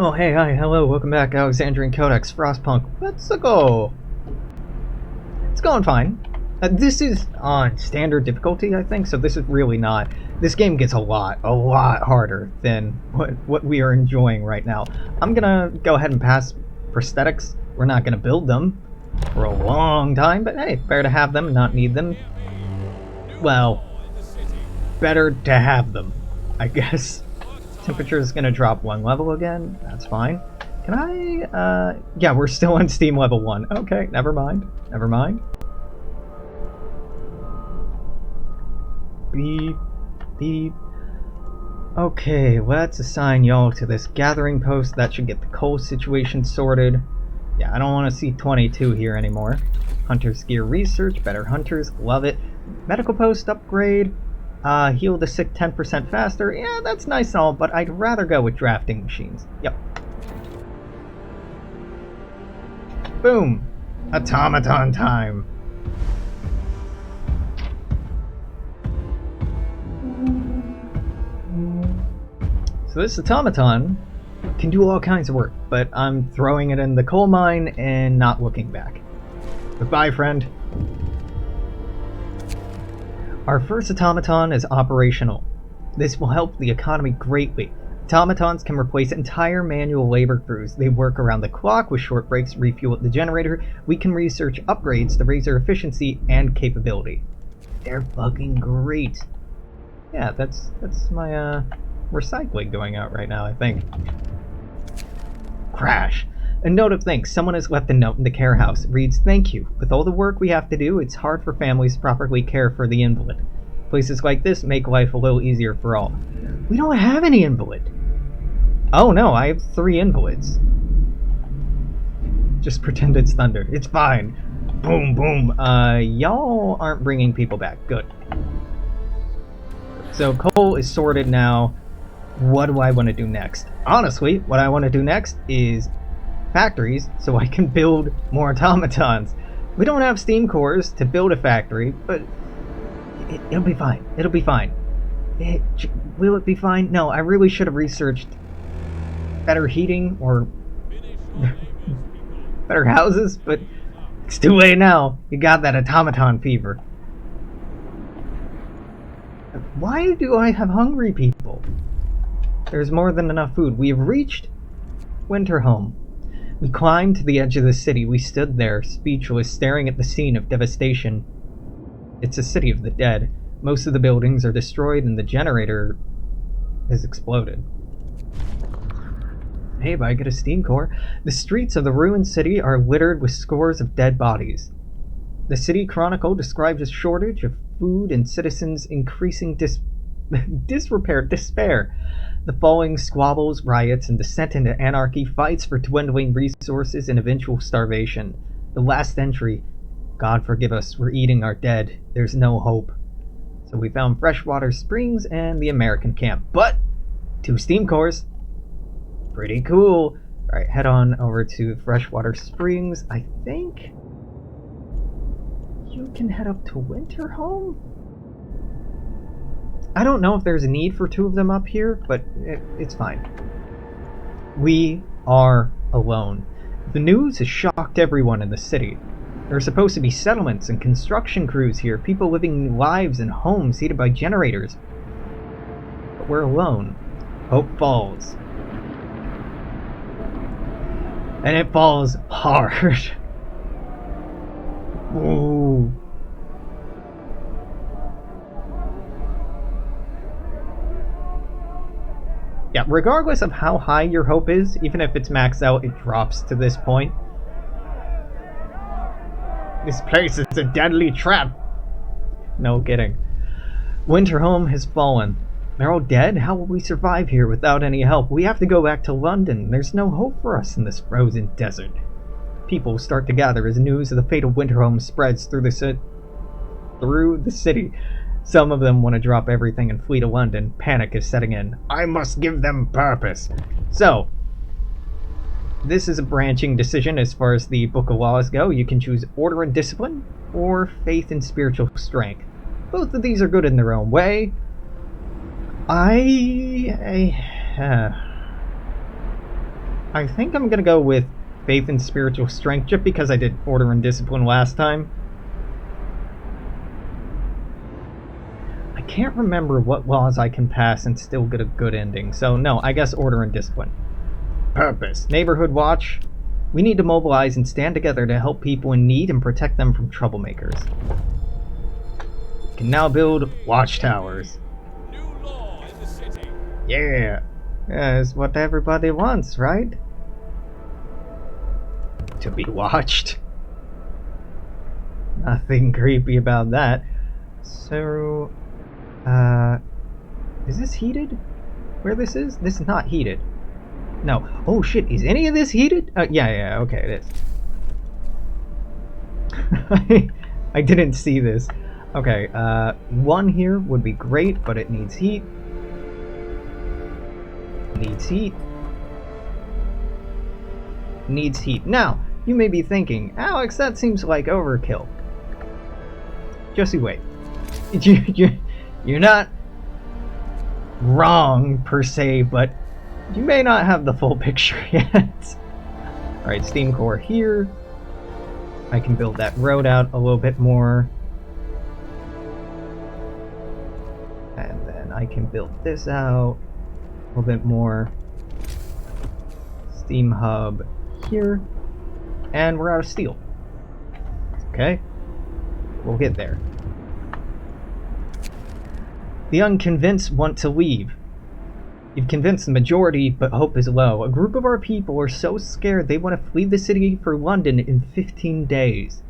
Oh, hey, hi, hello, welcome back, Alexandrian Codex, Frostpunk. Let's go. It's going fine. This is on standard difficulty, I think, so this is really not... This game gets a lot harder than what we are enjoying right now. I'm gonna go ahead and pass prosthetics. We're not gonna build them for a long time, but hey, better to have them and not need them. Well, better to have them, I guess. Temperature is gonna drop 1 level again. That's fine. Can I, yeah, we're still on Steam level 1. Okay, never mind. Never mind. Beep. Beep. Okay, let's assign y'all to this gathering post. That should get the coal situation sorted. Yeah, I don't want to see 22 here anymore. Hunter's gear research. Better hunters. Love it. Medical post upgrade. Heal the sick 10% faster. Yeah, that's nice and all, but I'd rather go with drafting machines. Yep. Boom! Automaton time! So this automaton can do all kinds of work, but I'm throwing it in the coal mine and not looking back. Goodbye, friend. Our first automaton is operational. This will help the economy greatly. Automatons can replace entire manual labor crews. They work around the clock with short breaks, refuel at the generator. We can research upgrades to raise their efficiency and capability. They're fucking great. Yeah, that's my recycling going out right now, I think. Crash. A note of thanks. Someone has left a note in the care house. It reads, "Thank you. With all the work we have to do, it's hard for families to properly care for the invalid. Places like this make life a little easier for all." We don't have any invalid. Oh no, I have 3 invalids. Just pretend it's thunder. It's fine. Boom, boom. Y'all aren't bringing people back. Good. So coal is sorted now. What do I want to do next? Honestly, what I want to do next is factories so I can build more automatons. We don't have steam cores to build a factory, but it'll be fine. It'll be fine. Will it be fine? No, I really should have researched better heating or better houses, but it's too late now. You got that automaton fever. Why do I have hungry people? There's more than enough food. We have reached Winterhome. We climbed to the edge of the city. We stood there, speechless, staring at the scene of devastation. It's a city of the dead. Most of the buildings are destroyed and the generator has exploded. Hey, but I get a steam core. The streets of the ruined city are littered with scores of dead bodies. The City Chronicle describes a shortage of food and citizens' increasing despair. The following squabbles, riots, and descent into anarchy, fights for dwindling resources and eventual starvation. The last entry, God forgive us, we're eating our dead. There's no hope. So we found freshwater springs and the American camp. But 2 steam cores. Pretty cool. Alright, head on over to freshwater springs. I think you can head up to Winterhome? I don't know if there's a need for 2 of them up here, but it's fine. We are alone. The news has shocked everyone in the city. There are supposed to be settlements and construction crews here, people living lives in homes heated by generators. But we're alone. Hope falls. And it falls hard. Ooh. Yeah, regardless of how high your hope is, even if it's maxed out, it drops to this point. This place is a deadly trap. No kidding. Winterhome has fallen. They're all dead? How will we survive here without any help? We have to go back to London. There's no hope for us in this frozen desert. People start to gather as news of the fate of Winterhome spreads through the city. Some of them want to drop everything and flee to London. Panic is setting in. I must give them purpose. So, this is a branching decision as far as the Book of Laws go. You can choose order and discipline, or faith and spiritual strength. Both of these are good in their own way. I think I'm gonna go with faith and spiritual strength, just because I did order and discipline last time. I can't remember what laws I can pass and still get a good ending, so no, I guess order and discipline. Purpose. Neighborhood watch. We need to mobilize and stand together to help people in need and protect them from troublemakers. We can now build watchtowers. New law in the city. Yeah. It's what everybody wants, right? To be watched. Nothing creepy about that. So, is this heated? Where this is? This is not heated. No. Oh shit, is any of this heated? Yeah, okay, it is. I didn't see this. Okay, one here would be great, but it needs heat. Needs heat. Needs heat. Now, you may be thinking, Alex, that seems like overkill. Just you wait. You're not wrong, per se, but you may not have the full picture yet. Alright, steam core here. I can build that road out a little bit more. And then I can build this out a little bit more. Steam hub here. And we're out of steel. Okay. We'll get there. The unconvinced want to leave. You've convinced the majority, but hope is low. A group of our people are so scared they want to flee the city for London in 15 days.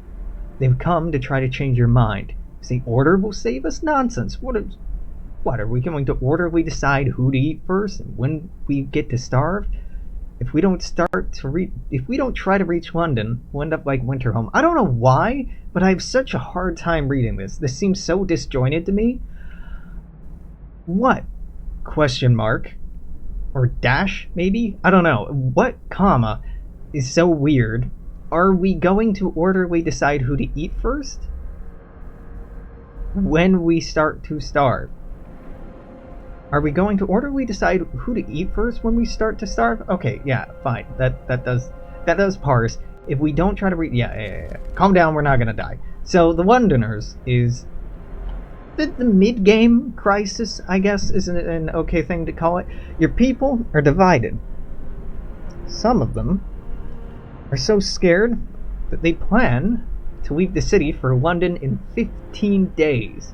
They've come to try to change your mind. Say order will save us? Nonsense. What are we going to orderly decide who to eat first and when we get to starve? If we don't try to reach London, we'll end up like Winterhome. I don't know why, but I have such a hard time reading this. This seems so disjointed to me. What? Question mark? Or dash, maybe? I don't know. What comma is so weird? Are we going to orderly decide who to eat first? When we start to starve. Are we going to orderly decide who to eat first when we start to starve? Okay, yeah, fine. That does parse. If we don't try to read, yeah. Calm down, we're not gonna die. So the Londoners is the mid-game crisis, I guess, isn't it an okay thing to call it? Your people are divided. Some of them are so scared that they plan to leave the city for London in 15 days.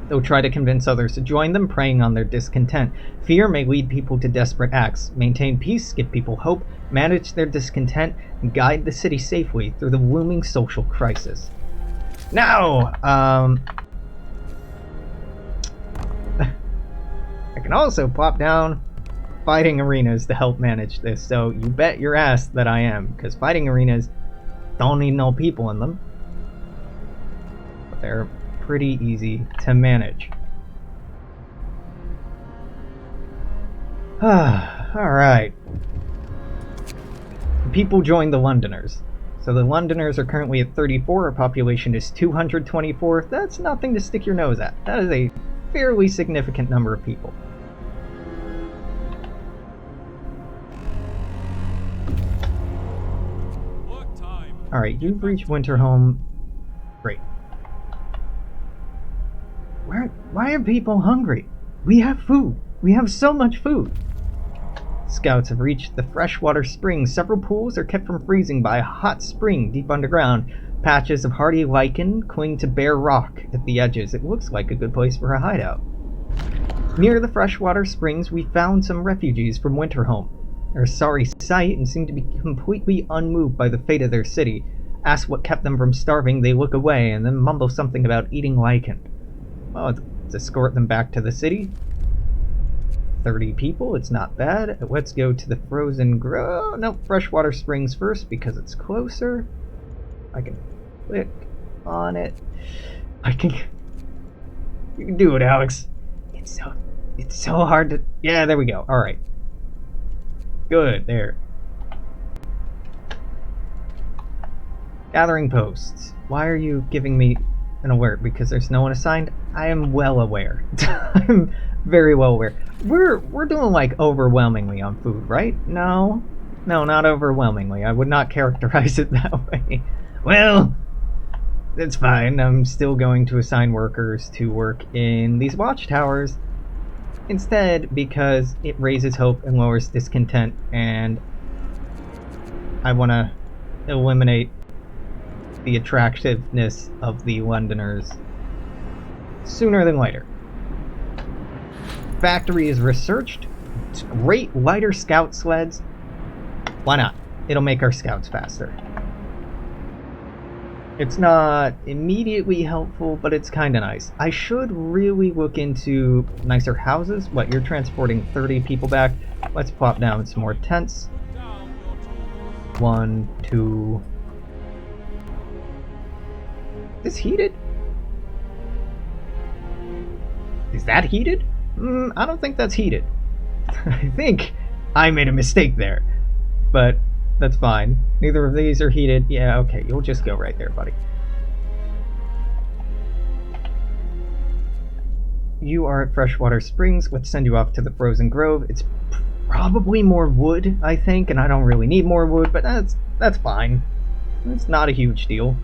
They'll try to convince others to join them, preying on their discontent. Fear may lead people to desperate acts. Maintain peace, give people hope, manage their discontent, and guide the city safely through the looming social crisis. Now, I can also plop down fighting arenas to help manage this, so you bet your ass that I am, because fighting arenas don't need no people in them. But they're pretty easy to manage. Alright. People join the Londoners. So the Londoners are currently at 34, our population is 224. That's nothing to stick your nose at. That is a fairly significant number of people. Alright, you've reached Winterhome. Great. Why are people hungry? We have food. We have so much food. Scouts have reached the freshwater springs. Several pools are kept from freezing by a hot spring deep underground. Patches of hardy lichen cling to bare rock at the edges. It looks like a good place for a hideout. Near the freshwater springs, we found some refugees from Winterhome. They're a sorry sight and seem to be completely unmoved by the fate of their city. Asked what kept them from starving, they look away and then mumble something about eating lichen. Well, let's escort them back to the city. 30 people, it's not bad. Let's go to the frozen grove. No, freshwater springs first because it's closer. I can click on it. You can do it, Alex. It's so hard to... Yeah, there we go. Alright. Good, there. Gathering posts. Why are you giving me an alert? Because there's no one assigned? I am well aware. I'm very well aware. We're doing like overwhelmingly on food, right? No? No, not overwhelmingly. I would not characterize it that way. Well, that's fine. I'm still going to assign workers to work in these watchtowers instead because it raises hope and lowers discontent, and I want to eliminate the attractiveness of the Londoners sooner than later. Factory is researched. Rate lighter scout sleds. Why not? It'll make our scouts faster. It's not immediately helpful, but it's kind of nice. I should really look into nicer houses. What, you're transporting 30 people back? Let's plop down some more tents. 1, 2... Is this heated? Is that heated? I don't think that's heated. I think I made a mistake there. But that's fine. Neither of these are heated. Yeah, okay, you'll just go right there, buddy. You are at Freshwater Springs. Let's send you off to the Frozen Grove. It's probably more wood, I think, and I don't really need more wood, but that's fine. It's not a huge deal.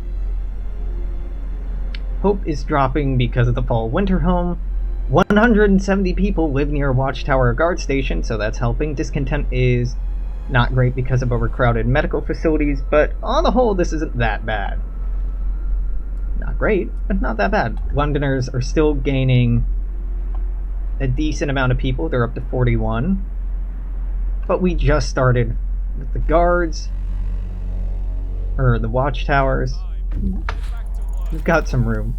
Hope is dropping because of the fall-winter home. 170 people live near a watchtower or guard station, so that's helping. Discontent is not great because of overcrowded medical facilities, but on the whole, this isn't that bad. Not great, but not that bad. Londoners are still gaining a decent amount of people. They're up to 41. But we just started with the guards, or the watchtowers. We've got some room.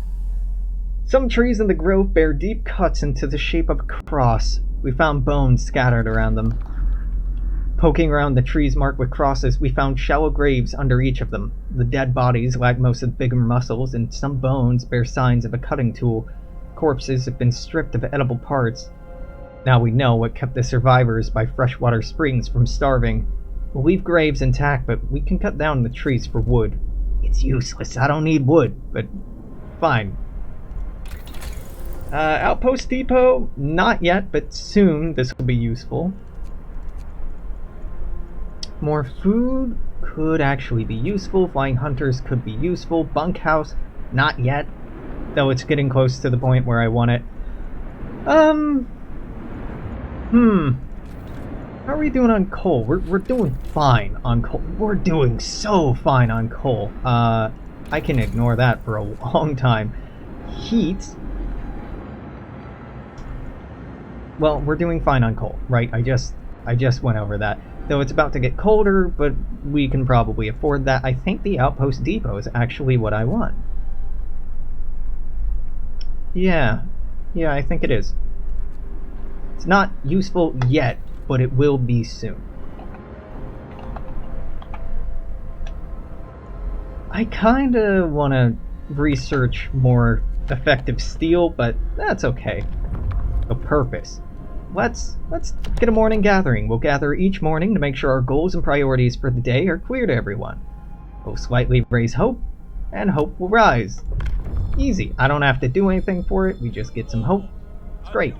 Some trees in the grove bear deep cuts into the shape of a cross. We found bones scattered around them. Poking around the trees marked with crosses, we found shallow graves under each of them. The dead bodies lack most of the bigger muscles, and some bones bear signs of a cutting tool. Corpses have been stripped of edible parts. Now we know what kept the survivors by Freshwater Springs from starving. We'll leave graves intact, but we can cut down the trees for wood. It's useless, I don't need wood, but fine. Outpost Depot? Not yet, but soon this will be useful. More food could actually be useful. Flying hunters could be useful. Bunkhouse? Not yet, though it's getting close to the point where I want it. How are we doing on coal? We're doing fine on coal. We're doing so fine on coal. I can ignore that for a long time. Heat. Well, we're doing fine on coal, right? I just went over that. Though it's about to get colder, but we can probably afford that. I think the Outpost Depot is actually what I want. Yeah, I think it is. It's not useful yet, but it will be soon. I kinda wanna research more effective steel, but that's okay. A purpose. Let's get a morning gathering. We'll gather each morning to make sure our goals and priorities for the day are clear to everyone. We'll slightly raise hope, and hope will rise. Easy. I don't have to do anything for it. We just get some hope. It's great.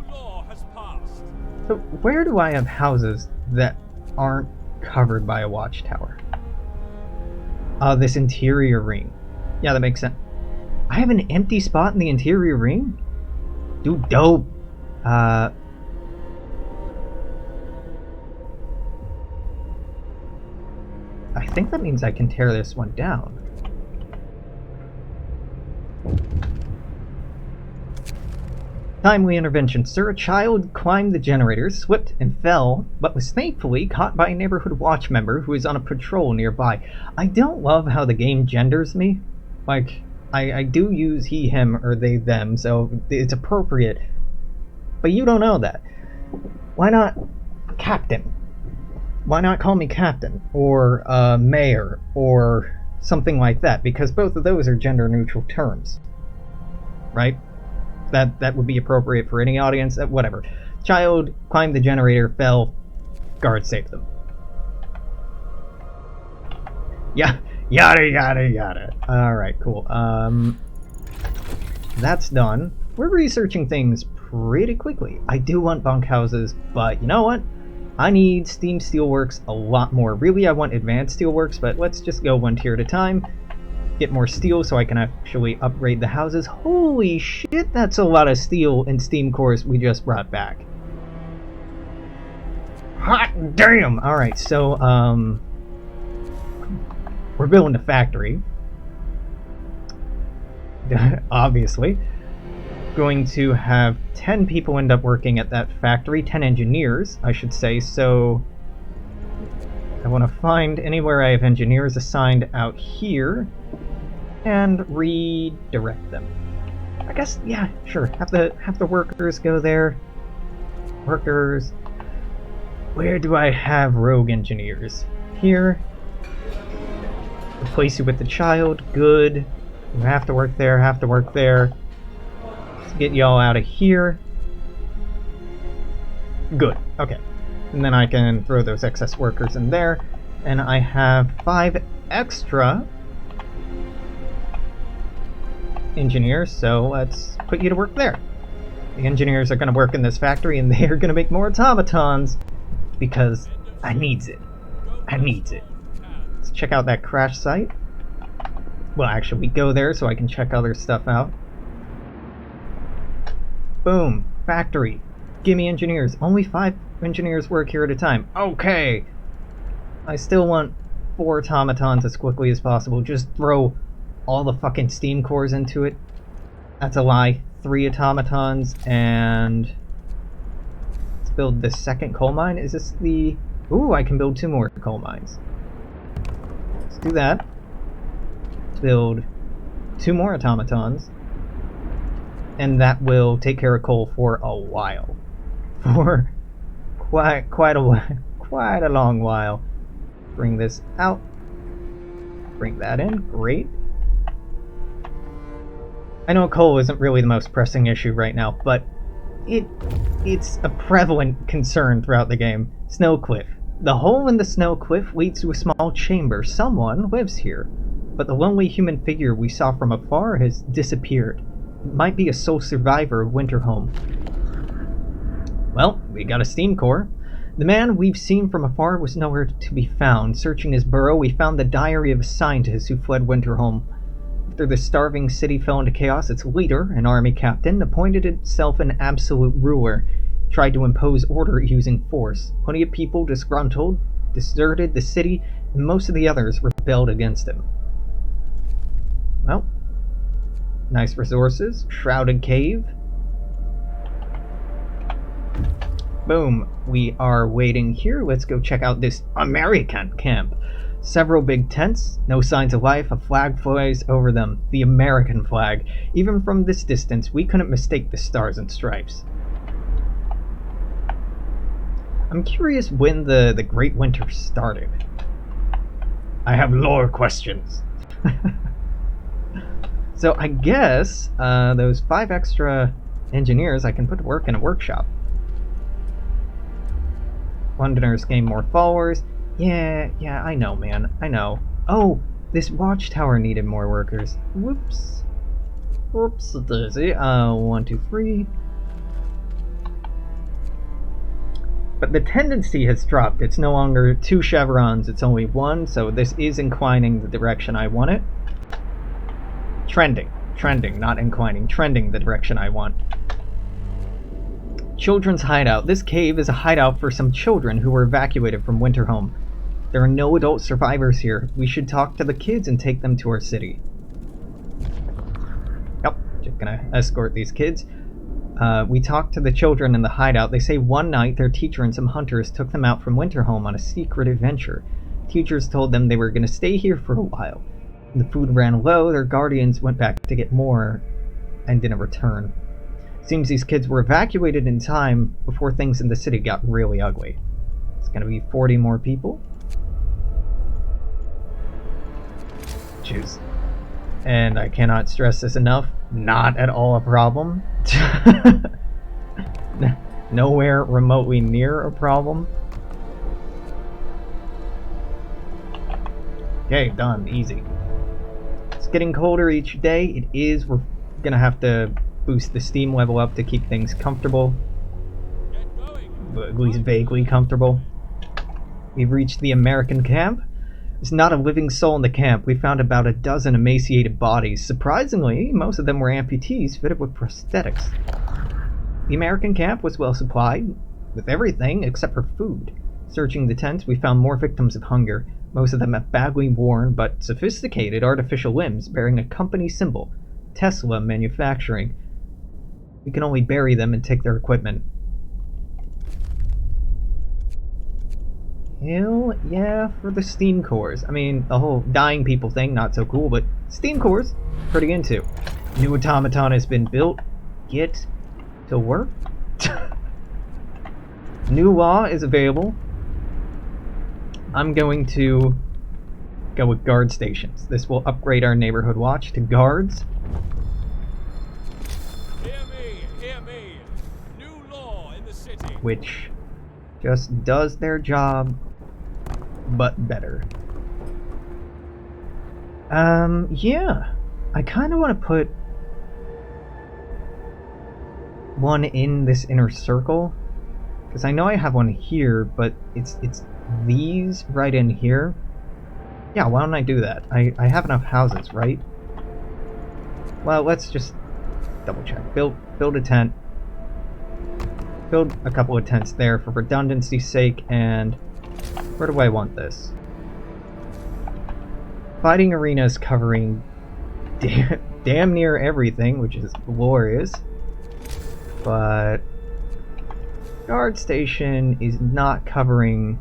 So where do I have houses that aren't covered by a watchtower? This interior ring. Yeah, that makes sense. I have an empty spot in the interior ring? Dude, dope. I think that means I can tear this one down. Timely intervention, sir. A child climbed the generator, slipped and fell, but was thankfully caught by a neighborhood watch member who is on a patrol nearby. I don't love how the game genders me. Like, I do use he, him, or they, them, so it's appropriate. But you don't know that. Why not Captain? Why not call me Captain? Or Mayor? Or something like that? Because both of those are gender-neutral terms. Right? That would be appropriate for any audience. Whatever. Child climbed the generator, fell. Guard saved them. Yeah, yada yada yada. Alright, cool. That's done. We're researching things pretty quickly. I do want bunkhouses, but you know what? I need Steam Steelworks a lot more. Really, I want Advanced Steelworks, but let's just go one tier at a time. Get more steel so I can actually upgrade the houses. Holy shit, that's a lot of steel and steam cores we just brought back. Hot damn! Alright, so, we're building a factory. Obviously. Going to have 10 people end up working at that factory. 10 engineers, I should say, so... I want to find anywhere I have engineers assigned out here and redirect them. I guess, yeah, sure. Have the workers go there. Workers. Where do I have rogue engineers? Here. Replace you with the child. Good. You have to work there, have to work there. Let's get y'all out of here. Good. Okay. And then I can throw those excess workers in there. And I have 5 extra engineers, so let's put you to work there. The engineers are going to work in this factory, and they're going to make more automatons because I needs it. I needs it. Let's check out that crash site. Well, actually, we go there so I can check other stuff out. Boom. Factory. Gimme engineers. Only 5 engineers work here at a time. Okay. I still want 4 automatons as quickly as possible. Just throw all the fucking steam cores into it. That's a lie. 3 automatons, and let's build the second coal mine. Is this the... Ooh, I can build 2 more coal mines. Let's do that. Let's build 2 more automatons, and that will take care of coal for a while. For quite a long while. Bring this out. Bring that in. Great. I know coal isn't really the most pressing issue right now, but it's a prevalent concern throughout the game. Snow cliff. The hole in the snow cliff leads to a small chamber. Someone lives here, but the lonely human figure we saw from afar has disappeared. It might be a sole survivor of Winterhome. Well, we got a steam core. The man we've seen from afar was nowhere to be found. Searching his burrow, we found the diary of a scientist who fled Winterhome. After the starving city fell into chaos, its leader, an army captain, appointed itself an absolute ruler, tried to impose order using force. Plenty of people, disgruntled, deserted the city, and most of the others rebelled against him. Well, nice resources. Shrouded cave. Boom. We are waiting here. Let's go check out this American camp. Several big tents, no signs of life, a flag flies over them, the American flag. Even from this distance, we couldn't mistake the stars and stripes. I'm curious when the Great Winter started. I have lore questions. So I guess those 5 extra engineers I can put to work in a workshop. Londoners gain more followers. Yeah, I know, man. I know. Oh, this watchtower needed more workers. Whoops. Whoops, daisy. 1, 2, 3. But the tendency has dropped. It's no longer 2 chevrons, it's only 1, so this is inclining the direction I want it. Trending, not inclining. Trending the direction I want. Children's hideout. This cave is a hideout for some children who were evacuated from Winterhome. There are no adult survivors here. We should talk to the kids and take them to our city. Yep, just gonna escort these kids. We talked to the children in the hideout. They say one night their teacher and some hunters took them out from Winterhome on a secret adventure. Teachers told them they were gonna stay here for a while. When the food ran low, their guardians went back to get more and didn't return. Seems these kids were evacuated in time before things in the city got really ugly. It's gonna be 40 more people. Choose. And I cannot stress this enough, not at all a problem. Nowhere remotely near a problem. Okay, done. Easy. It's getting colder each day. It is. We're gonna have to boost the steam level up to keep things comfortable. At least vaguely comfortable. We've reached the American camp. There's not a living soul in the camp. We found about a dozen emaciated bodies. Surprisingly, most of them were amputees fitted with prosthetics. The American camp was well supplied with everything except for food. Searching the tents, we found more victims of hunger. Most of them have badly worn but sophisticated artificial limbs bearing a company symbol, Tesla Manufacturing. We can only bury them and take their equipment. Hell yeah for the steam cores. I mean, the whole dying people thing, not so cool, but steam cores, pretty into. New automaton has been built. Get to work. New law is available. I'm going to go with guard stations. This will upgrade our neighborhood watch to guards. Hear me. New law in the city. Which just does their job, but better. Yeah. I kind of want to put one in this inner circle, because I know I have one here, but it's these right in here. Yeah, why don't I do that? I have enough houses, right? Well, let's just double check. Build a tent. Build a couple of tents there for redundancy's sake, and where do I want this? Fighting arenas covering damn near everything, which is glorious. But guard station is not covering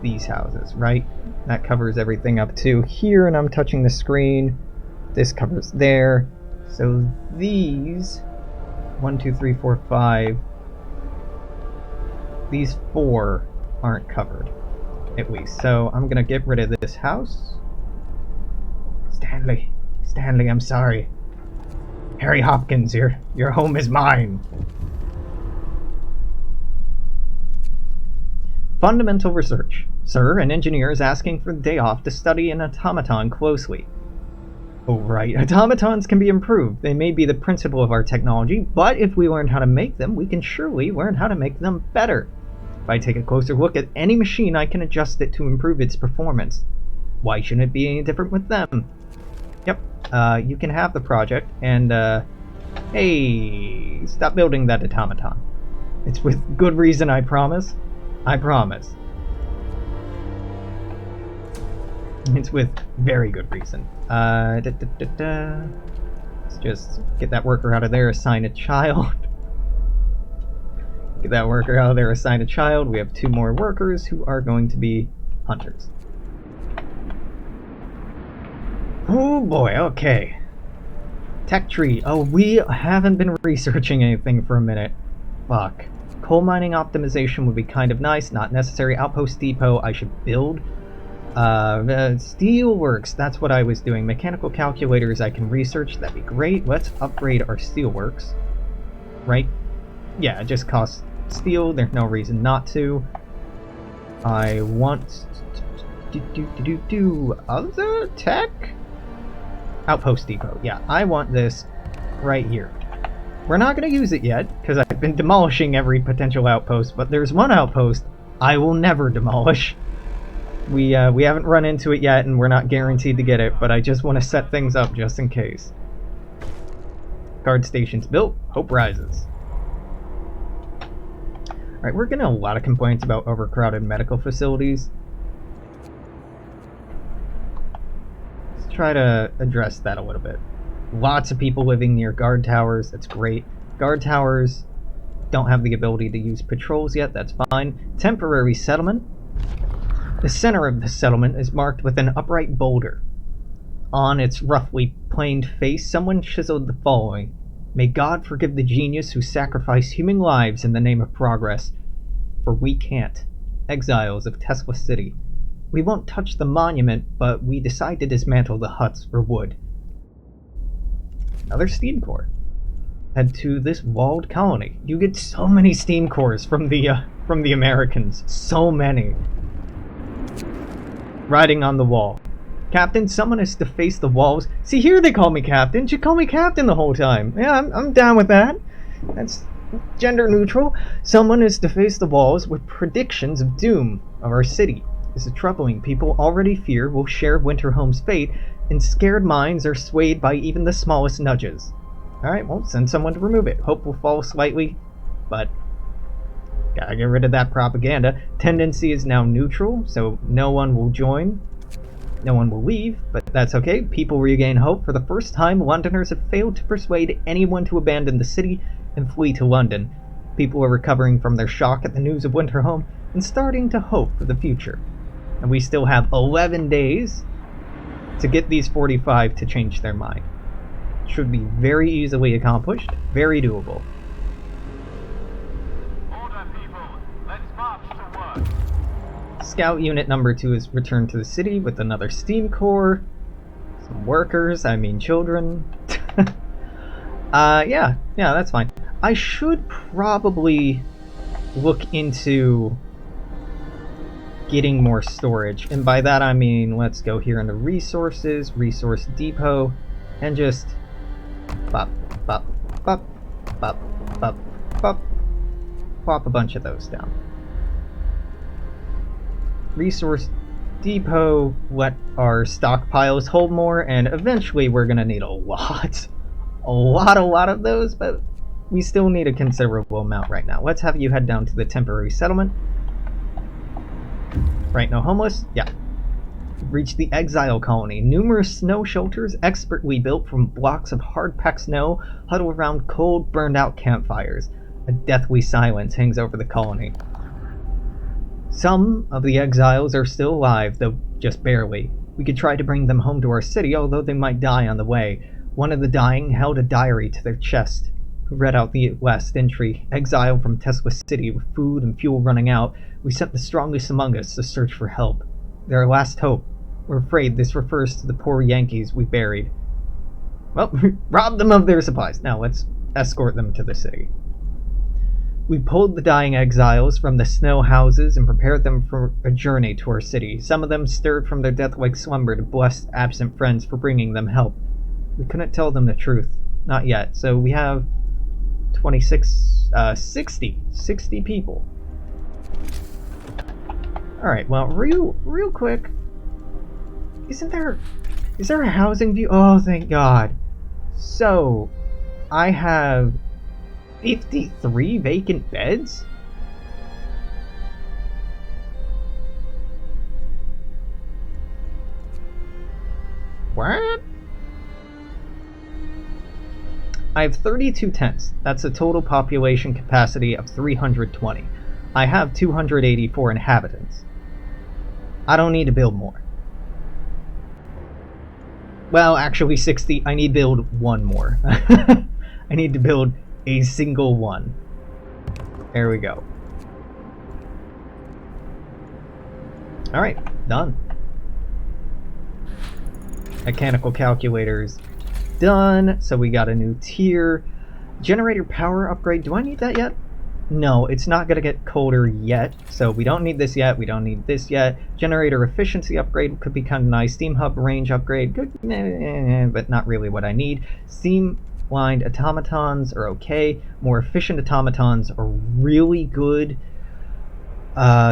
these houses, right? That covers everything up to here, and I'm touching the screen. This covers there. So these 1, 2, 3, 4, 5. These 4 aren't covered, at least. So I'm gonna get rid of this house. Stanley, I'm sorry. Harry Hopkins, your home is mine. Fundamental research. Sir, an engineer is asking for the day off to study an automaton closely. Oh, right. Automatons can be improved. They may be the principle of our technology, but if we learn how to make them, we can surely learn how to make them better. If I take a closer look at any machine, I can adjust it to improve its performance. Why shouldn't it be any different with them? Yep, you can have the project, and, hey, stop building that automaton. It's with good reason, I promise. I promise. It's with very good reason. Let's just get that worker out of there, assign a child. Get that worker out of there, assign a child. We have 2 more workers who are going to be hunters. Oh boy, okay. Tech tree. Oh, we haven't been researching anything for a minute. Fuck. Coal mining optimization would be kind of nice, not necessary. Outpost depot I should build. Steelworks, that's what I was doing. Mechanical calculators I can research, that'd be great. Let's upgrade our steelworks. Right? Yeah, it just costs steel, there's no reason not to. I want other tech? Outpost depot, yeah, I want this right here. We're not going to use it yet, because I've been demolishing every potential outpost, but there's one outpost I will never demolish. We haven't run into it yet, and we're not guaranteed to get it, but I just want to set things up just in case. Guard stations built, hope rises. Alright, we're getting a lot of complaints about overcrowded medical facilities. Let's try to address that a little bit. Lots of people living near guard towers, that's great. Guard towers don't have the ability to use patrols yet, that's fine. Temporary settlement. The center of the settlement is marked with an upright boulder. On its roughly planed face, someone chiseled the following: "May God forgive the genius who sacrificed human lives in the name of progress, for we can't. Exiles of Tesla City. We won't touch the monument, but we decide to dismantle the huts for wood." Another steam core. Head to this walled colony. You get so many steam cores from the Americans. So many. Writing on the wall. Captain, someone has to face the walls. See, here they call me Captain. Should call me Captain the whole time. Yeah, I'm down with that. That's gender neutral. Someone is to face the walls with predictions of doom. of our city. This is troubling. People already fear we'll share Winterhome's fate, and scared minds are swayed by even the smallest nudges. Alright, well, send someone to remove it. Hope will fall slightly, but gotta get rid of that propaganda. Tendency is now neutral, so no one will join. No one will leave, but that's okay. People regain hope. For the first time, Londoners have failed to persuade anyone to abandon the city and flee to London. People are recovering from their shock at the news of Winterhome and starting to hope for the future. And we still have 11 days to get these 45 to change their mind. Should be very easily accomplished, very doable. Order, people. Let's march to work. Scout Unit number 2 is returned to the city with another steam core. Some workers, I mean children. Yeah, that's fine. I should probably look into getting more storage. And by that I mean, let's go here into resources, resource depot, and just pop, pop, pop, pop, pop, pop, plop a bunch of those down. Resource depot, let our stockpiles hold more, and eventually we're gonna need a lot of those, but we still need a considerable amount right now. Let's have you head down to the temporary settlement. Right, no homeless? Yeah. Reach the exile colony. Numerous snow shelters, expertly built from blocks of hard-packed snow, huddle around cold, burned-out campfires. A deathly silence hangs over the colony. Some of the exiles are still alive, though just barely. We could try to bring them home to our city, although they might die on the way. One of the dying held a diary to their chest, who read out the last entry. Exiled from Tesla City, with food and fuel running out, we sent the strongest among us to search for help. They're our last hope. We're afraid this refers to the poor Yankees we buried. Well, rob them of their supplies. Now let's escort them to the city. We pulled the dying exiles from the snow houses and prepared them for a journey to our city. Some of them stirred from their death-like slumber to bless absent friends for bringing them help. We couldn't tell them the truth. Not yet. So we have 60 people. Alright, well, real quick, is there a housing view? Oh, thank God. So, I have 53 vacant beds? What? I have 32 tents. That's a total population capacity of 320. I have 284 inhabitants. I don't need to build more. Well, actually 60. I need to build one more. I need to build a single one. There we go. Alright, done. Mechanical calculators done. So we got a new tier. Generator power upgrade. Do I need that yet? No, it's not going to get colder yet. So we don't need this yet. We don't need this yet. Generator efficiency upgrade could be kind of nice. Steam hub range upgrade. Good, but not really what I need. Steam-lined automatons are okay. More efficient automatons are really good.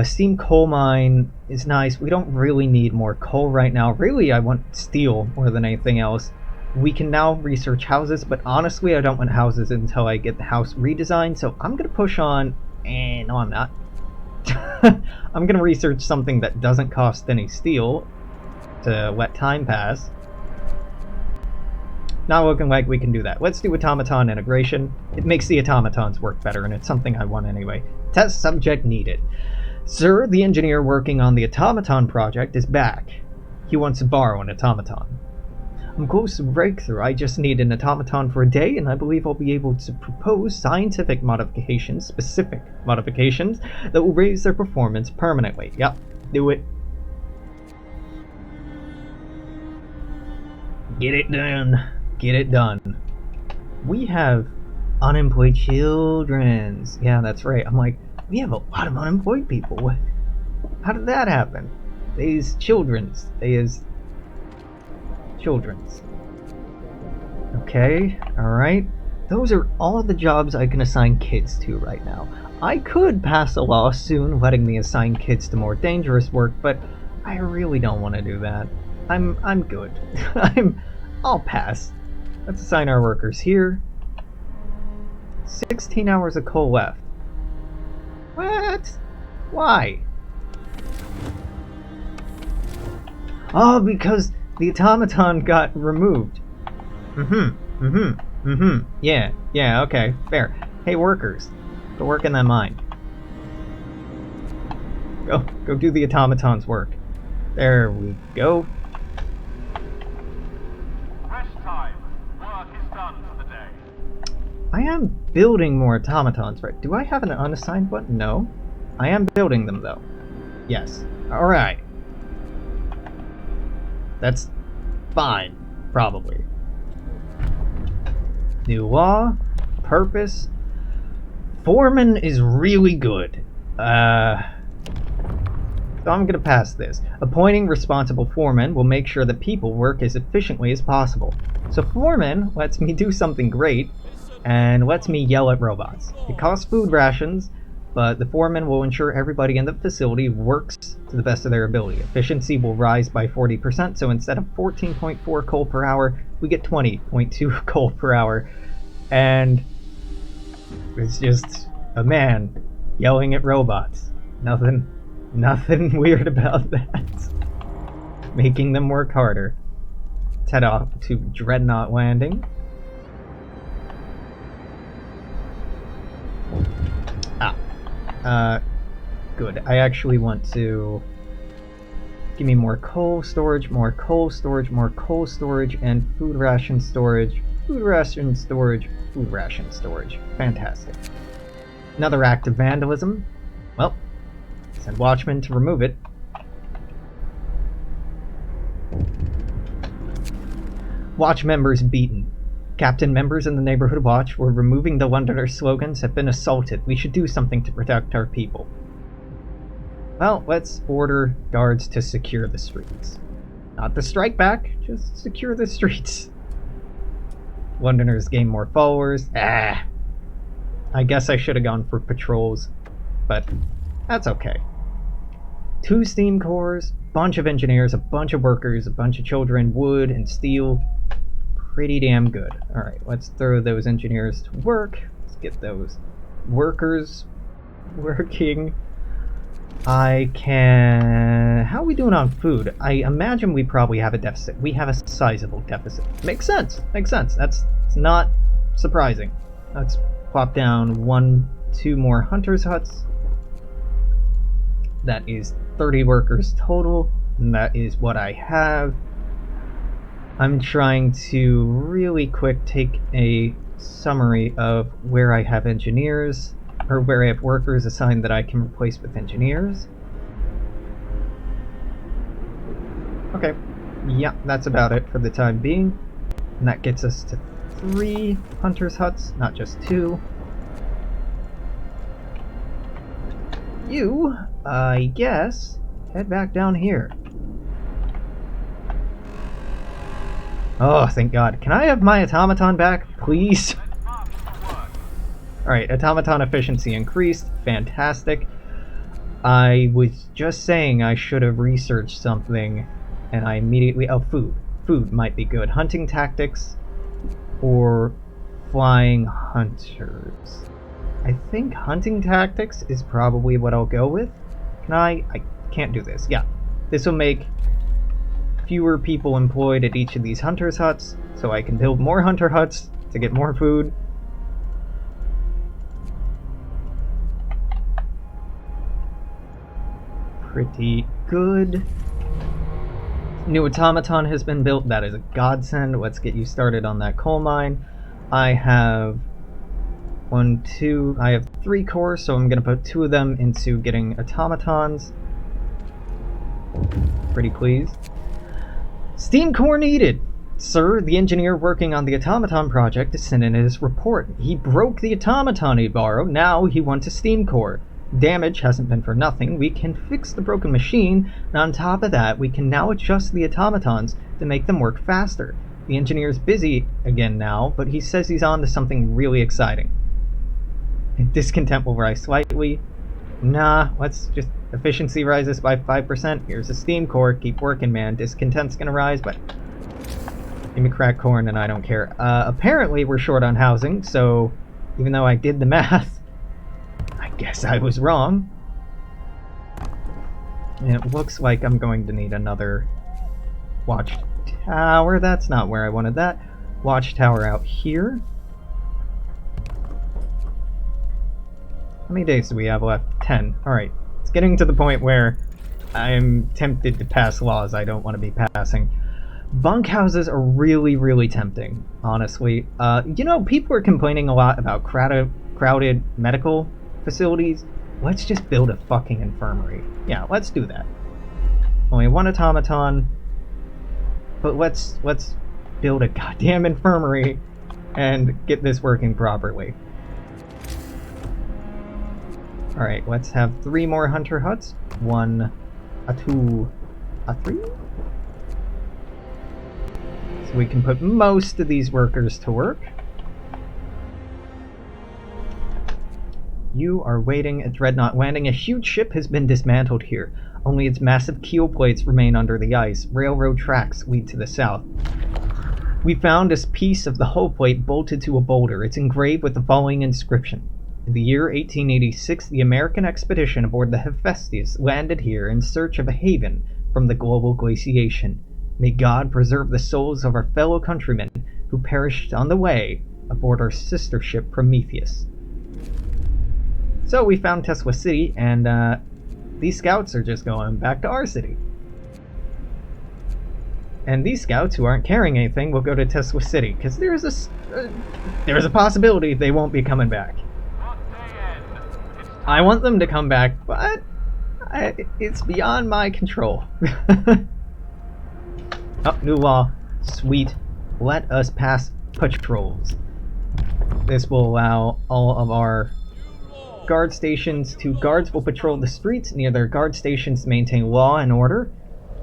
Steam coal mine is nice. We don't really need more coal right now. Really, I want steel more than anything else. We can now research houses, but honestly, I don't want houses until I get the house redesigned, so I'm going to push on... no, I'm not. I'm going to research something that doesn't cost any steel to let time pass. Not looking like we can do that. Let's do automaton integration. It makes the automatons work better, and it's something I want anyway. Test subject needed. Sir, the engineer working on the automaton project is back. He wants to borrow an automaton. I'm close to breakthrough. I just need an automaton for a day, and I believe I'll be able to propose scientific modifications, specific modifications, that will raise their performance permanently. Yep, do it. Get it done. Get it done. We have unemployed childrens. Yeah, that's right. I'm like, we have a lot of unemployed people. How did that happen? These childrens. Children's. Okay, alright. those are all the jobs I can assign kids to right now. I could pass a law soon letting me assign kids to more dangerous work, but I really don't want to do that. I'm good. I'll pass. Let's assign our workers here. 16 hours of coal left. What? Why? Oh, because the automaton got removed. Yeah, okay, fair. Hey, workers, go work in that mine. Go do the automaton's work. There we go. Rest time. Work is done for the day. I am building more automatons, right? Do I have an unassigned one? No. I am building them, though. Yes. Alright. That's fine, probably. New law, purpose. Foreman is really good. So I'm gonna pass this. Appointing responsible foreman will make sure that people work as efficiently as possible. So foreman lets me do something great and lets me yell at robots. It costs food rations, but the foreman will ensure everybody in the facility works to the best of their ability. Efficiency will rise by 40%, so instead of 14.4 coal per hour, we get 20.2 coal per hour. And it's just a man yelling at robots. Nothing weird about that. Making them work harder. Let's head off to Dreadnought Landing. Good. I actually want to give me more coal storage, more coal storage, more coal storage, and food ration storage, food ration storage, food ration storage. Fantastic. Another act of vandalism. Well, send watchmen to remove it. Watch members beaten. Captain members in the Neighborhood Watch were removing the Londoner slogans have been assaulted. We should do something to protect our people. Well, let's order guards to secure the streets. Not the strike back, just secure the streets. Londoners gain more followers. I guess I should have gone for patrols, but that's okay. 2 steam cores, bunch of engineers, a bunch of workers, a bunch of children, wood and steel. Pretty damn good. Alright, let's throw those engineers to work. Let's get those workers working. I can... How are we doing on food? I imagine we probably have a deficit. We have a sizable deficit. Makes sense. Makes sense. That's not surprising. Let's plop down 2 more hunters' huts. That is 30 workers total, and that is what I have. I'm trying to really quick take a summary of where I have engineers, or where I have workers assigned that I can replace with engineers. Okay, yeah, that's about it for the time being. And that gets us to 3 hunters' huts, not just 2. You, I guess, head back down here. Oh, thank God. Can I have my automaton back, please? Alright, automaton efficiency increased. Fantastic. I was just saying I should have researched something, and I immediately... Oh, food. Food might be good. Hunting tactics or flying hunters. I think hunting tactics is probably what I'll go with. Can I can't do this. Yeah. This will make fewer people employed at each of these hunters' huts, so I can build more hunter huts to get more food. Pretty good. New automaton has been built. That is a godsend. Let's get you started on that coal mine. I have 3 cores, so I'm going to put 2 of them into getting automatons. Pretty pleased. Steam core needed! Sir, the engineer working on the automaton project has sent in his report. He broke the automaton he borrowed, now he wants a steam core. Damage hasn't been for nothing. We can fix the broken machine, and on top of that, we can now adjust the automatons to make them work faster. The engineer's busy again now, but he says he's on to something really exciting. And discontent will rise slightly. Nah, let's just... Efficiency rises by 5%. Here's a steam core. Keep working, man. Discontent's gonna rise, but... Give me cracked corn and I don't care. Apparently we're short on housing, so... Even though I did the math... I guess I was wrong. And it looks like I'm going to need another... watchtower. That's not where I wanted that. Watchtower out here. How many days do we have left? 10. Alright. It's getting to the point where I'm tempted to pass laws I don't want to be passing. Bunkhouses are really, really tempting, honestly. You know, people are complaining a lot about crowded medical facilities. Let's just build a fucking infirmary. Yeah, let's do that. Only one automaton. But let's build a goddamn infirmary and get this working properly. Alright, let's have 3 more hunter huts. 1, a 2, a 3? So we can put most of these workers to work. You are waiting at Dreadnought Landing. A huge ship has been dismantled here. Only its massive keel plates remain under the ice. Railroad tracks lead to the south. We found this piece of the hull plate bolted to a boulder. It's engraved with the following inscription. In the year 1886, the American expedition aboard the Hephaestus landed here in search of a haven from the global glaciation. May God preserve the souls of our fellow countrymen who perished on the way aboard our sister ship Prometheus. So we found Tesla City, and these scouts are just going back to our city. And these scouts who aren't carrying anything will go to Tesla City, because there's a possibility they won't be coming back. I want them to come back, but it's beyond my control. Oh, new law. Sweet. Let us pass patrols. This will allow all of our guard stations to... Guards will patrol the streets near their guard stations to maintain law and order.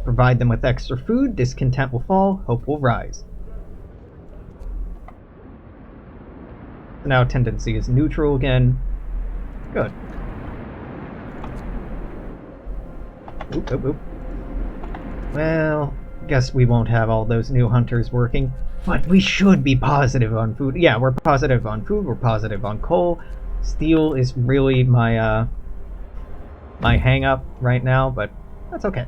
Provide them with extra food. Discontent will fall. Hope will rise. Now tendency is neutral again. Good. Oop, oop, oop. Well, guess we won't have all those new hunters working, but we should be positive on food. Yeah, we're positive on food, we're positive on coal. Steel is really my my hang-up right now, but that's okay.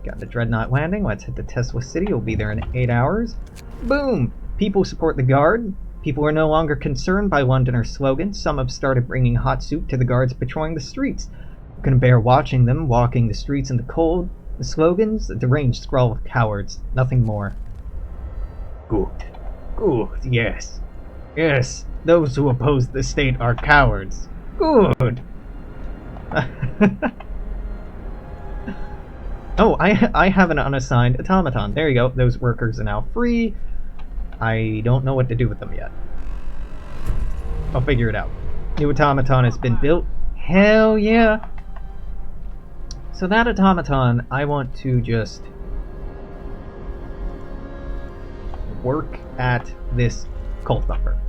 Got the Dreadnought Landing. Let's hit the Tesla City. We'll be there in 8 hours. Boom! People support the guard. People are no longer concerned by Londoners' slogans. Some have started bringing hot soup to the guards patrolling the streets. You can bear watching them walking the streets in the cold. The slogans, a deranged scrawl of cowards, nothing more. Good. Good, yes. Yes, those who oppose the state are cowards. Good. Oh, I have an unassigned automaton. There you go. Those workers are now free. I don't know what to do with them yet. I'll figure it out. New automaton has been built. Hell yeah! So that automaton, I want to just work at this coal thumper.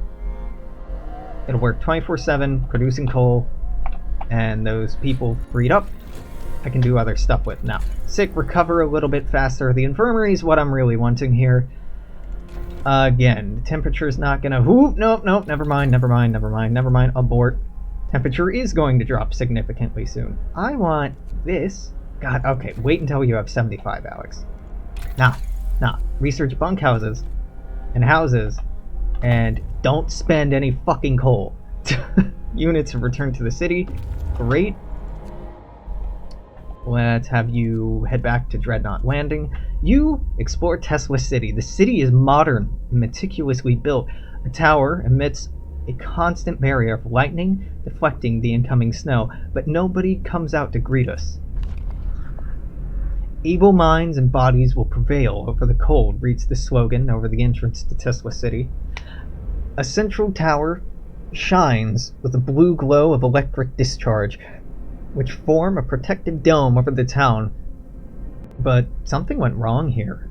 It'll work 24/7, producing coal, and those people freed up, I can do other stuff with. Now, sick, recover a little bit faster. The infirmary is what I'm really wanting here. Again, the temperature's not gonna... Nope, nope, never mind, abort. Temperature is going to drop significantly soon. I want this. God, okay, wait until you have 75, Alex. Nah. Research bunkhouses and houses, and don't spend any fucking coal. Units have returned to the city. Great. Let's have you head back to Dreadnought Landing. You explore Tesla City. The city is modern, meticulously built. A tower emits a constant barrier of lightning, deflecting the incoming snow, but nobody comes out to greet us. Evil minds and bodies will prevail over the cold, reads the slogan over the entrance to Tesla City. A central tower shines with a blue glow of electric discharge, which form a protective dome over the town. But something went wrong here.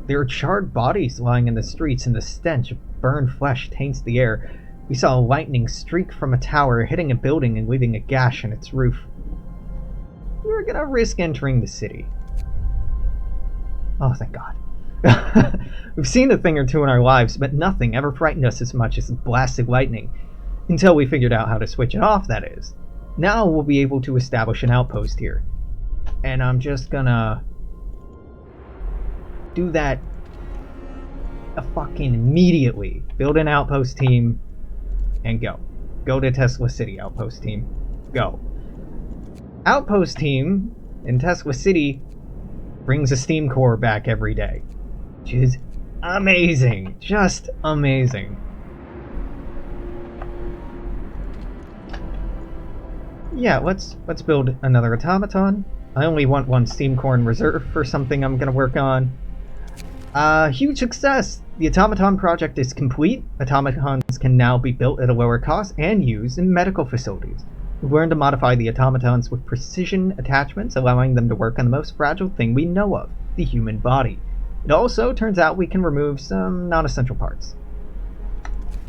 There are charred bodies lying in the streets, and the stench of burned flesh taints the air. We saw a lightning streak from a tower, hitting a building and leaving a gash in its roof. We were gonna risk entering the city. Oh, thank God. We've seen a thing or two in our lives, but nothing ever frightened us as much as blasted lightning. Until we figured out how to switch it off, that is. Now we'll be able to establish an outpost here. And I'm just gonna do that fucking immediately. Build an outpost team and go. Go to Tesla City, outpost team. Go. Outpost team in Tesla City brings a steam core back every day, which is amazing. Just amazing. Yeah, let's build another automaton. I only want one steam core in reserve for something I'm gonna work on. Huge success! The automaton project is complete. Automatons can now be built at a lower cost and used in medical facilities. We've learned to modify the automatons with precision attachments, allowing them to work on the most fragile thing we know of, the human body. It also turns out we can remove some non-essential parts.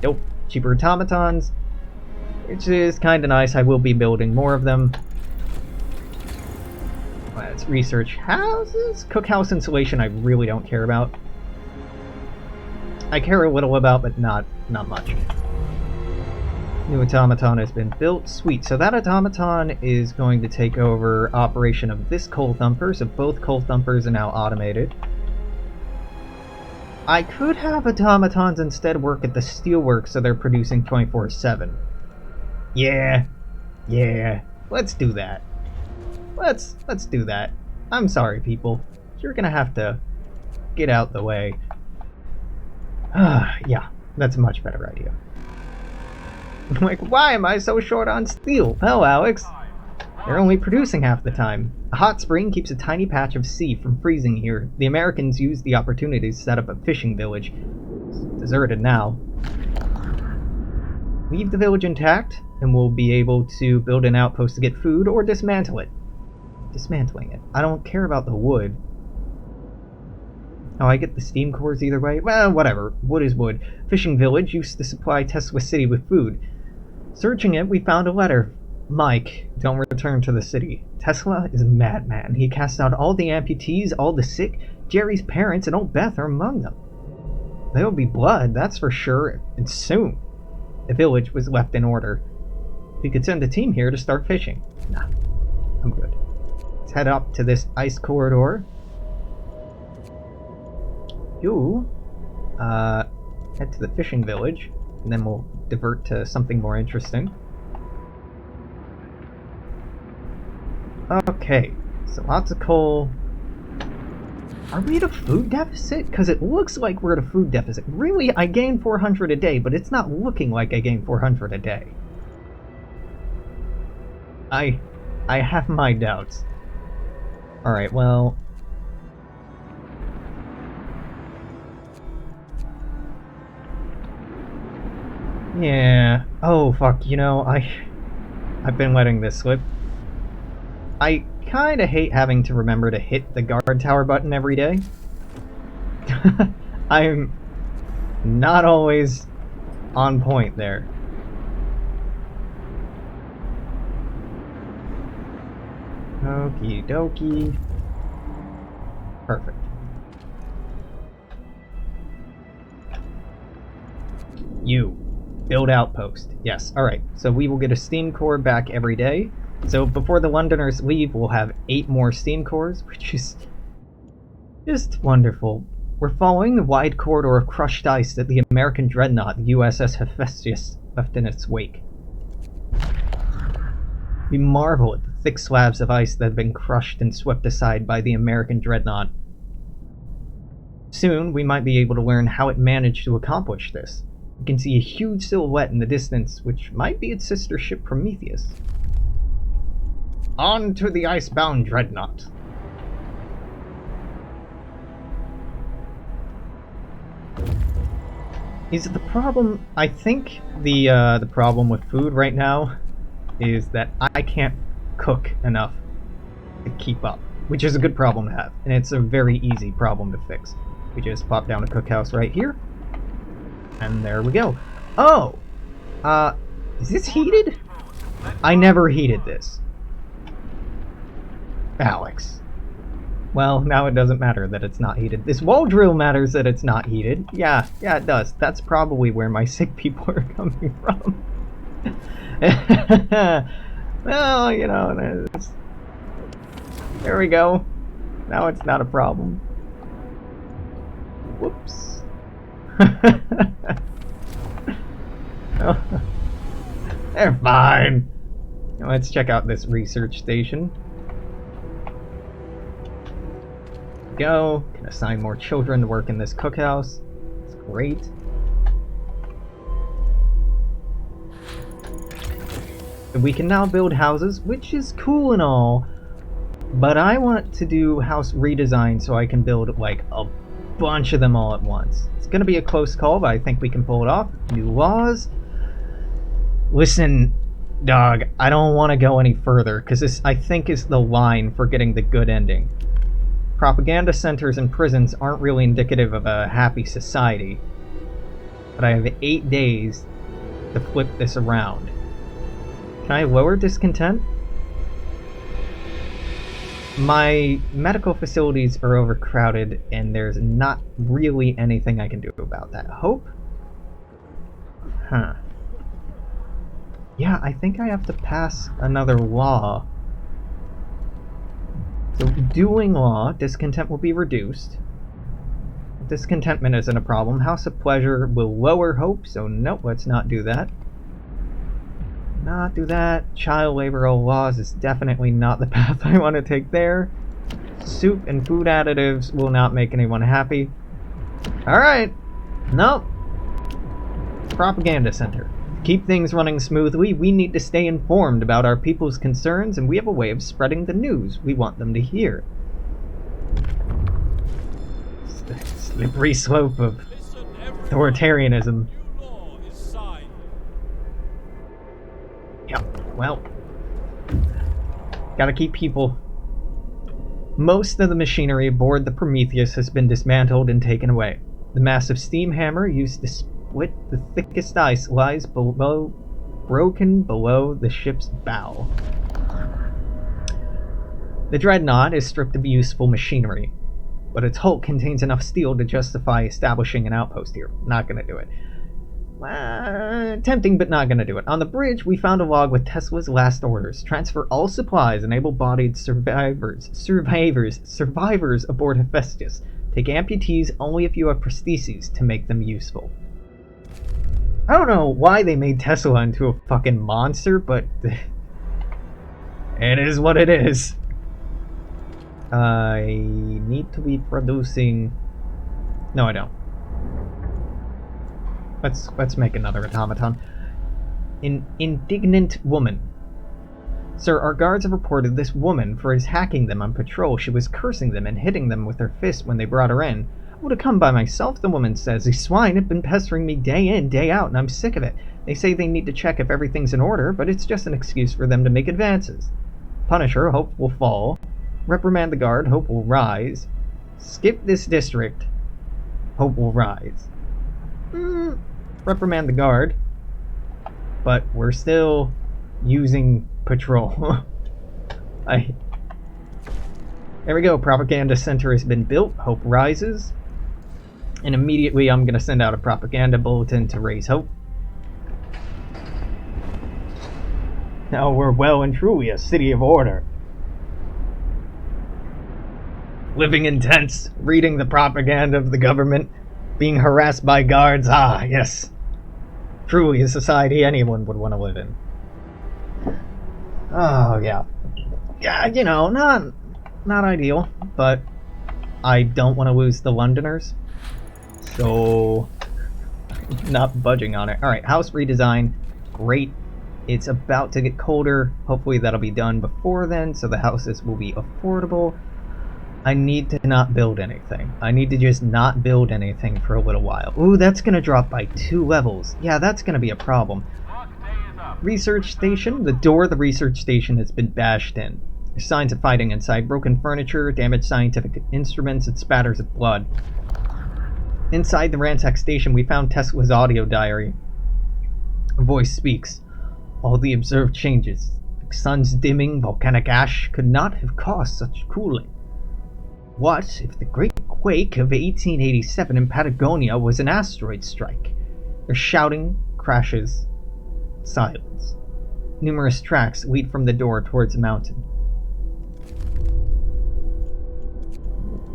Nope, cheaper automatons, which is kinda nice. I will be building more of them. Let's research houses. Cookhouse insulation I really don't care about. I care a little about, but not much. New automaton has been built. Sweet. So that automaton is going to take over operation of this coal thumper. So both coal thumpers are now automated. I could have automatons instead work at the steelworks so they're producing 24/7. Yeah. Let's do that. Let's do that. I'm sorry, people. You're gonna have to get out the way. Yeah, that's a much better idea. Like, why am I so short on steel? Well, Alex, they're only producing half the time. A hot spring keeps a tiny patch of sea from freezing here. The Americans used the opportunity to set up a fishing village. It's deserted now. Leave the village intact, and we'll be able to build an outpost to get food or dismantle it. Dismantling it. I don't care about the wood. Oh, I get the steam cores either way? Well, whatever. Wood is wood. Fishing village used to supply Tesla City with food. Searching it, we found a letter. Mike, don't return to the city. Tesla is a madman. He cast out all the amputees, all the sick. Jerry's parents and old Beth are among them. There will be blood, that's for sure, and soon. The village was left in order. We could send a team here to start fishing. Nah, I'm good. Let's head up to this ice corridor. You head to the fishing village, and then we'll divert to something more interesting. Okay, so lots of coal. Are we at a food deficit? Because it looks like we're at a food deficit. Really, I gain 400 a day, but it's not looking like I gain 400 a day. I have my doubts. Alright, well... Yeah. Oh, fuck, you know, I've been letting this slip. I kinda hate having to remember to hit the guard tower button every day. I'm not always on point there. Okie dokie. Perfect. You. Build outpost. Yes, alright. So we will get a steam core back every day. So before the Londoners leave, we'll have 8 more steam cores, which is just wonderful. We're following the wide corridor of crushed ice that the American dreadnought, the USS Hephaestus, left in its wake. We marvel at the thick slabs of ice that have been crushed and swept aside by the American dreadnought. Soon, we might be able to learn how it managed to accomplish this. We can see a huge silhouette in the distance, which might be its sister ship Prometheus. On to the icebound dreadnought. Is the problem? I think the problem with food right now is that I can't cook enough to keep up, which is a good problem to have, and it's a very easy problem to fix. We just pop down a cookhouse right here. And there we go. Oh! Is this heated? I never heated this. Alex. Well, now it doesn't matter that it's not heated. This wall drill matters that it's not heated. Yeah, it does. That's probably where my sick people are coming from. Well, you know, there we go. Now it's not a problem. Whoops. Oh, they're fine. Now let's check out this research station. Go. Can assign more children to work in this cookhouse. It's great. We can now build houses, which is cool and all, but I want to do house redesign so I can build like a bunch of them all at once. It's gonna be a close call, but I think we can pull it off. New laws. Listen, dog, I don't want to go any further, because this, I think, is the line for getting the good ending. Propaganda centers and prisons aren't really indicative of a happy society, but I have 8 days to flip this around. Can I lower discontent? My medical facilities are overcrowded, and there's not really anything I can do about that. Hope? Huh. Yeah, I think I have to pass another law. So, doing law, discontent will be reduced. Discontentment isn't a problem. House of Pleasure will lower hope, so nope, let's not do that. Not do that. Child labor laws is definitely not the path I want to take there. Soup and food additives will not make anyone happy. Alright. Nope. Propaganda center. To keep things running smoothly, we need to stay informed about our people's concerns, and we have a way of spreading the news we want them to hear. It's the slippery slope of authoritarianism. Yep, well, gotta keep people. Most of the machinery aboard the Prometheus has been dismantled and taken away. The massive steam hammer used to split the thickest ice lies broken below the ship's bow. The Dreadnought is stripped of useful machinery, but its hull contains enough steel to justify establishing an outpost here. Not gonna do it. Tempting, but not gonna do it. On the bridge, we found a log with Tesla's last orders. Transfer all supplies and able-bodied survivors aboard Hephaestus. Take amputees only if you have prostheses to make them useful. I don't know why they made Tesla into a fucking monster, but it is what it is. I need to be producing... No, I don't. Let's make another automaton. An indignant woman. Sir, our guards have reported this woman for his hacking them on patrol. She was cursing them and hitting them with her fist when they brought her in. I would have come by myself, the woman says. These swine have been pestering me day in, day out, and I'm sick of it. They say they need to check if everything's in order, but it's just an excuse for them to make advances. Punish her, hope will fall. Reprimand the guard, hope will rise. Skip this district, hope will rise. Reprimand the guard, but we're still using patrol. There we go, propaganda center has been built, hope rises, and immediately I'm going to send out a propaganda bulletin to raise hope. Now we're well and truly a city of order. Living in tents, reading the propaganda of the government, being harassed by guards, ah, yes. Truly a society anyone would want to live in. Oh, yeah. Yeah, you know, not ideal, but I don't want to lose the Londoners, so not budging on it. Alright, house redesign, great. It's about to get colder, hopefully that'll be done before then, so the houses will be affordable. I need to not build anything. I need to just not build anything for a little while. Ooh, that's gonna drop by 2 levels. Yeah, that's gonna be a problem. Research station. The door of the research station has been bashed in. There's signs of fighting inside. Broken furniture, damaged scientific instruments, and spatters of blood. Inside the ransacked station, we found Tesla's audio diary. A voice speaks. All the observed changes, like suns dimming, volcanic ash, could not have caused such cooling. What if the Great Quake of 1887 in Patagonia was an asteroid strike? There's shouting, crashes, silence. Numerous tracks lead from the door towards a mountain.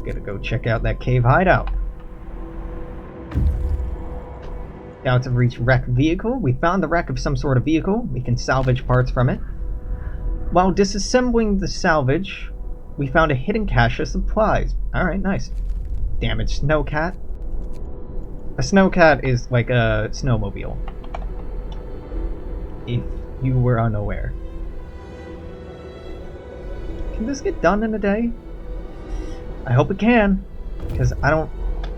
Gotta go check out that cave hideout. Scouts have reached wrecked vehicle. We found the wreck of some sort of vehicle. We can salvage parts from it. While disassembling the salvage, we found a hidden cache of supplies. Alright, nice. Damaged snowcat. A snowcat is like a snowmobile. If you were unaware. Can this get done in a day? I hope it can, because I don't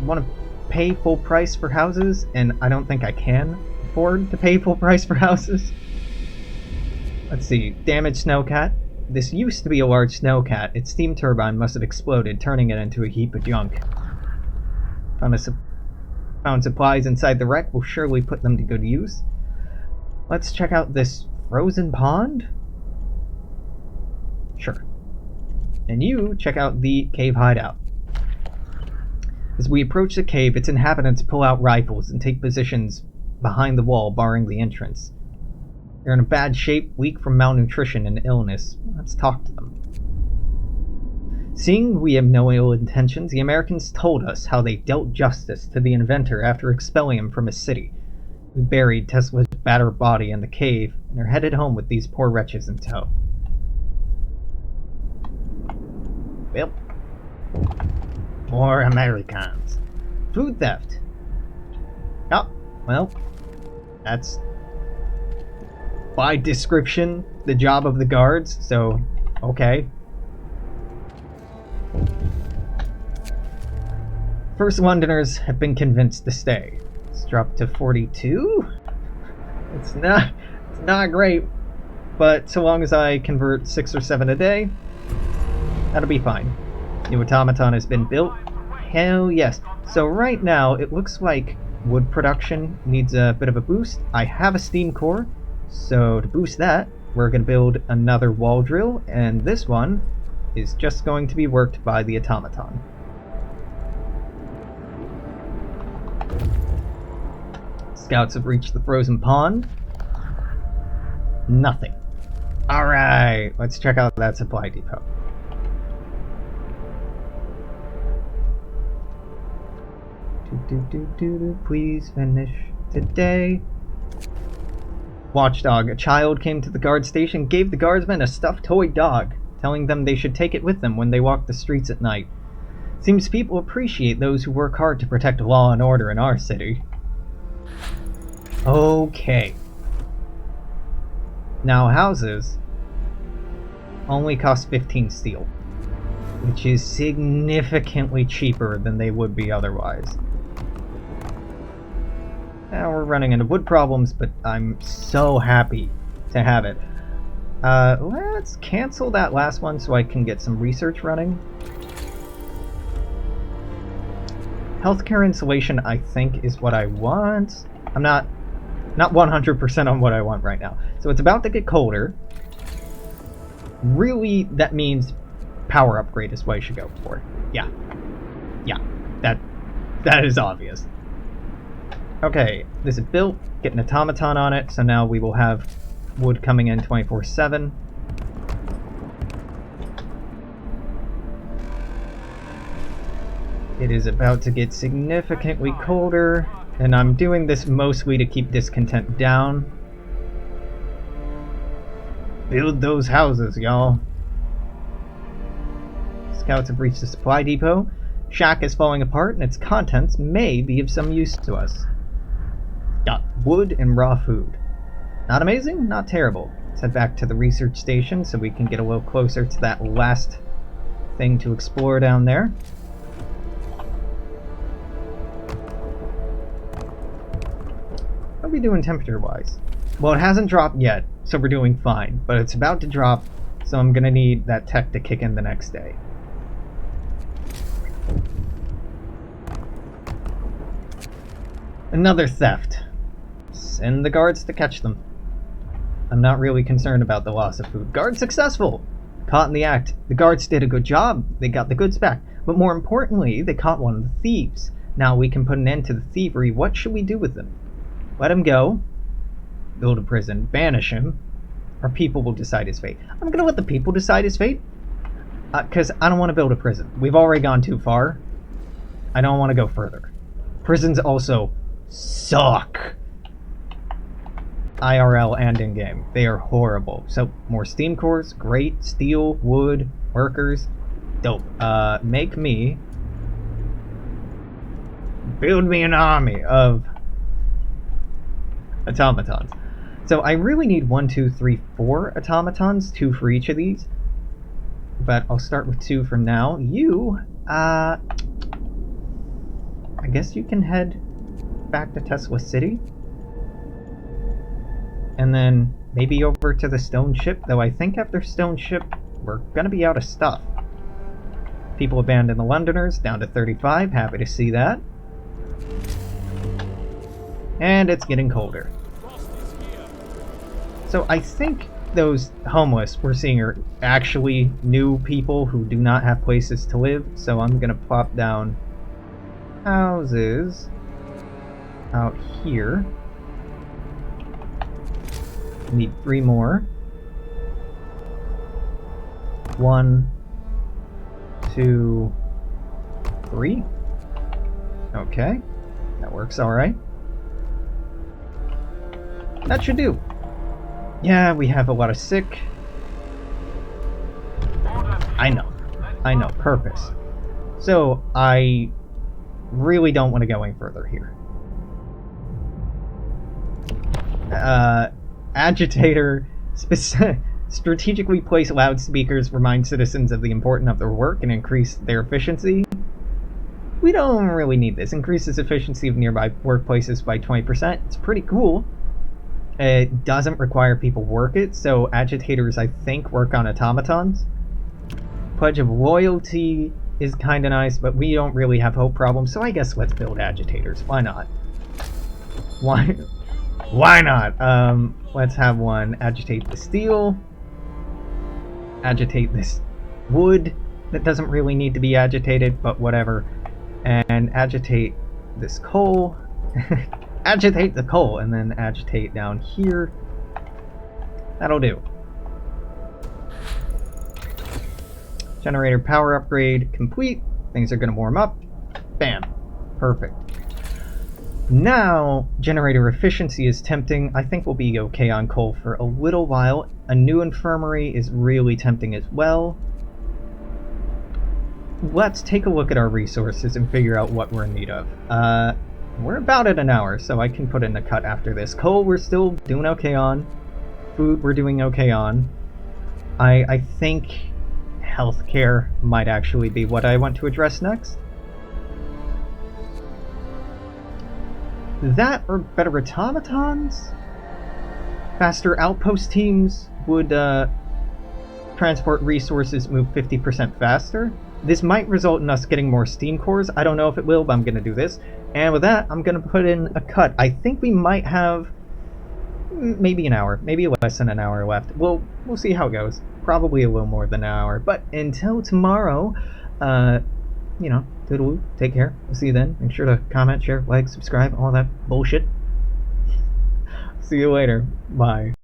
want to pay full price for houses, and I don't think I can afford to pay full price for houses. Let's see, damaged snowcat. This used to be a large snowcat. Its steam turbine must have exploded, turning it into a heap of junk. Found supplies inside the wreck. We'll surely put them to good use. Let's check out this frozen pond. Sure. And you check out the cave hideout. As we approach the cave, its inhabitants pull out rifles and take positions behind the wall, barring the entrance. They're in a bad shape, weak from malnutrition and illness. Let's talk to them. Seeing we have no ill intentions, the Americans told us how they dealt justice to the inventor after expelling him from his city. We buried Tesla's battered body in the cave and are headed home with these poor wretches in tow. Well, more Americans. Food theft. Oh, well, that's by description the job of the guards, so okay. First Londoners have been convinced to stay. It's dropped to 42. It's not great, but so long as I convert 6 or 7 a day, that'll be fine. New automaton has been built. Hell yes. So right now, it looks like wood production needs a bit of a boost. I have a steam core, so to boost that, we're going to build another wall drill, and this one is just going to be worked by the automaton. Scouts have reached the frozen pond. Nothing. Alright, let's check out that supply depot. Please finish today. Watchdog. A child came to the guard station and gave the guardsmen a stuffed toy dog, telling them they should take it with them when they walk the streets at night. Seems people appreciate those who work hard to protect law and order in our city. Okay. Now houses only cost 15 steel, which is significantly cheaper than they would be otherwise. Now we're running into wood problems, but I'm so happy to have it. Let's cancel that last one so I can get some research running. Healthcare insulation, I think, is what I want. I'm not 100% on what I want right now. So it's about to get colder. Really, that means power upgrade is what I should go for. Yeah, that is obvious. Okay, this is built, get an automaton on it, so now we will have wood coming in 24/7. It is about to get significantly colder, and I'm doing this mostly to keep discontent down. Build those houses, y'all. Scouts have reached the supply depot. Shack is falling apart, and its contents may be of some use to us. Got wood and raw food. Not amazing, not terrible. Let's head back to the research station so we can get a little closer to that last thing to explore down there. How are we doing temperature-wise? Well, it hasn't dropped yet, so we're doing fine. But it's about to drop, so I'm gonna need that tech to kick in the next day. Another theft. Send the guards to catch them. I'm not really concerned about the loss of food. Guard successful! Caught in the act. The guards did a good job. They got the goods back. But more importantly, they caught one of the thieves. Now we can put an end to the thievery. What should we do with them? Let him go. Build a prison. Banish him. Or people will decide his fate. I'm gonna let the people decide his fate. Because I don't want to build a prison. We've already gone too far. I don't want to go further. Prisons also suck. IRL and in-game. They are horrible. So, more steam cores, great. Steel, wood, workers, dope. Make me... Build me an army of automatons. So I really need 1, 2, 3, 4 automatons, 2 for each of these. But I'll start with 2 for now. You, I guess you can head back to Tesla City. And then maybe over to the stone ship, though I think after stone ship, we're gonna be out of stuff. People abandon the Londoners, down to 35, happy to see that. And it's getting colder. So I think those homeless we're seeing are actually new people who do not have places to live, so I'm gonna plop down houses out here. Need 3 more. 1, 2, 3. Okay, that works alright. That should do. Yeah, we have a lot of sick. I know, purpose. So, I really don't want to go any further here. Agitator strategically place loudspeakers, remind citizens of the importance of their work and increase their efficiency. We don't really need this. Increases efficiency of nearby workplaces by 20%. It's pretty cool. It doesn't require people work it, so agitators, I think, work on automatons. Pledge of loyalty is kind of nice, but we don't really have hope problems, so I guess let's build agitators. Why not? Why not? Let's have one agitate the steel. Agitate this wood that doesn't really need to be agitated, but whatever. And agitate this coal. Agitate the coal, and then agitate down here. That'll do. Generator power upgrade complete. Things are going to warm up. Bam. Perfect. Now, generator efficiency is tempting. I think we'll be okay on coal for a little while. A new infirmary is really tempting as well. Let's take a look at our resources and figure out what we're in need of. We're about at an hour, so I can put in a cut after this. Coal, we're still doing okay on. Food, we're doing okay on. I think healthcare might actually be what I want to address next. That or better automatons? Faster outpost teams would transport resources, move 50% faster. This might result in us getting more steam cores. I don't know if it will, but I'm going to do this. And with that, I'm going to put in a cut. I think we might have maybe an hour, maybe less than an hour left. We'll see how it goes. Probably a little more than an hour. But until tomorrow, you know, toodaloo, take care. We'll see you then. Make sure to comment, share, like, subscribe, all that bullshit. See you later. Bye.